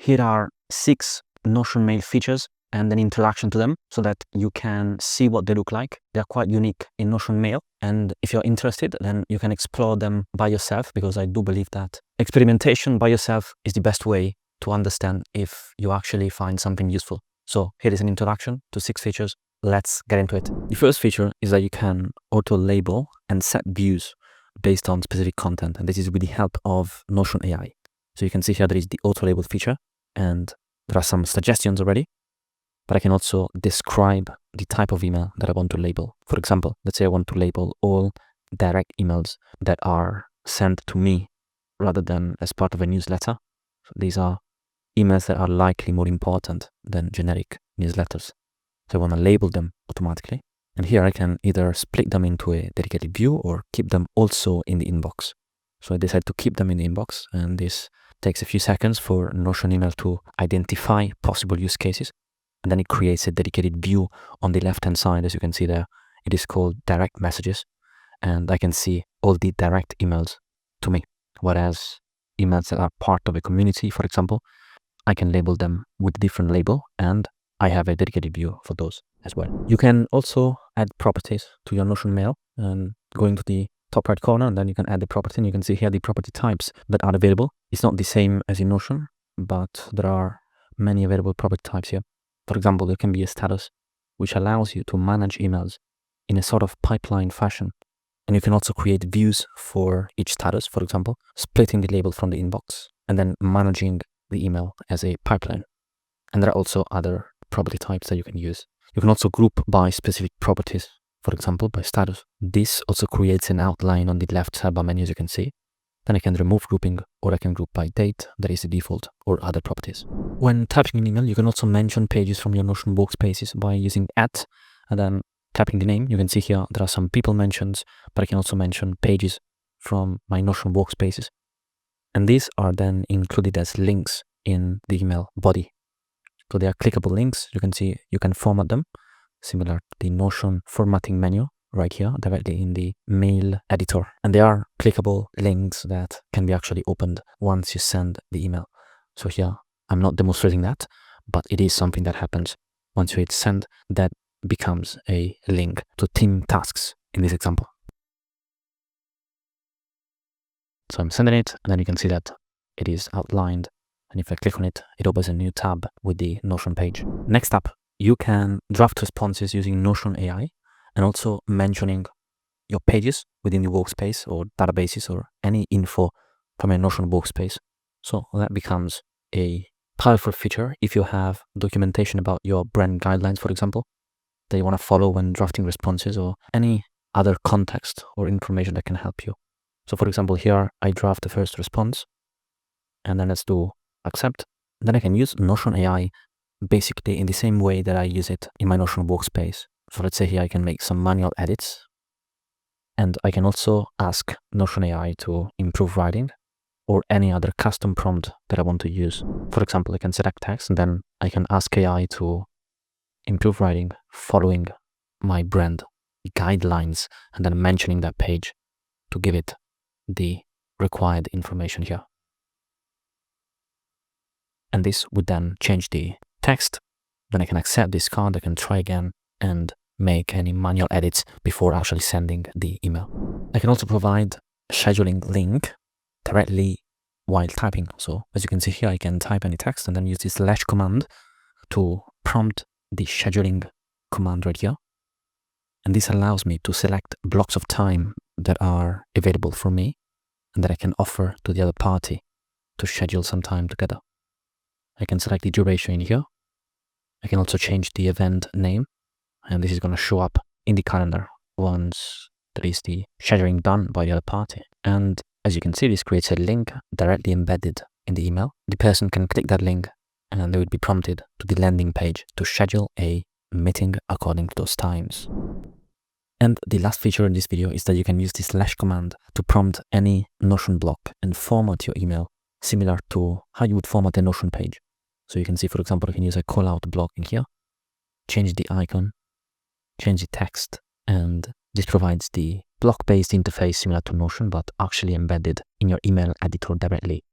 Here are 6 Notion Mail features and an introduction to them so that you can see what they look like. They're quite unique in Notion Mail, and if you're interested, then you can explore them by yourself, because I do believe that experimentation by yourself is the best way to understand if you actually find something useful. So here is an introduction to 6 features. Let's get into it. The first feature is that you can auto-label and set views based on specific content, and this is with the help of Notion AI. So you can see here there is the auto-label feature, and there are some suggestions already, but I can also describe the type of email that I want to label. For example, let's say I want to label all direct emails that are sent to me rather than as part of a newsletter. So these are emails that are likely more important than generic newsletters. So I want to label them automatically. And here I can either split them into a dedicated view or keep them also in the inbox. So I decide to keep them in the inbox, and this takes a few seconds for Notion Email to identify possible use cases. And then it creates a dedicated view on the left-hand side. As you can see there, it is called direct messages. And I can see all the direct emails to me. Whereas emails that are part of a community, for example, I can label them with a different label, and I have a dedicated view for those as well. You can also add properties to your Notion Mail, and going to the top right corner, and then you can add the property, and you can see here the property types that are available. It's not the same as in Notion, but there are many available property types here. For example, there can be a status, which allows you to manage emails in a sort of pipeline fashion. And you can also create views for each status, for example, splitting the label from the inbox and then managing the email as a pipeline. And there are also other property types that you can use. You can also group by specific properties, for example, by status. This also creates an outline on the left sidebar menu, as you can see. Then I can remove grouping, or I can group by date, that is the default, or other properties. When typing an email, you can also mention pages from your Notion workspaces by using @ and then tapping the name. You can see here there are some people mentions, but I can also mention pages from my Notion workspaces. And these are then included as links in the email body. So they are clickable links. You can see you can format them, similar to the Notion formatting menu right here, directly in the mail editor. And they are clickable links that can be actually opened once you send the email. So here, I'm not demonstrating that, but it is something that happens once you hit send. That becomes a link to team tasks in this example. So I'm sending it, and then you can see that it is outlined. And if I click on it, it opens a new tab with the Notion page. Next up, you can draft responses using Notion AI, and also mentioning your pages within the workspace or databases or any info from a Notion workspace. So that becomes a powerful feature if you have documentation about your brand guidelines, for example, that you want to follow when drafting responses, or any other context or information that can help you. So for example, here I draft the first response, and then let's do accept. Then I can use Notion AI basically in the same way that I use it in my Notion workspace. So let's say here I can make some manual edits, and I can also ask Notion AI to improve writing or any other custom prompt that I want to use. For example, I can select text, and then I can ask AI to improve writing following my brand guidelines, and then mentioning that page to give it the required information here. And this would then change the text. Then I can accept this card, I can try again, and make any manual edits before actually sending the email. I can also provide a scheduling link directly while typing. So as you can see here, I can type any text and then use this / command to prompt the scheduling command right here. And this allows me to select blocks of time that are available for me and that I can offer to the other party to schedule some time together. I can select the duration in here. I can also change the event name, and this is going to show up in the calendar once there is the scheduling done by the other party. And as you can see, this creates a link directly embedded in the email. The person can click that link, and they would be prompted to the landing page to schedule a meeting according to those times. And the last feature in this video is that you can use this / command to prompt any Notion block and format your email similar to how you would format a Notion page. So you can see, for example, I can use a callout block in here, change the icon, change the text, and this provides the block-based interface similar to Notion, but actually embedded in your email editor directly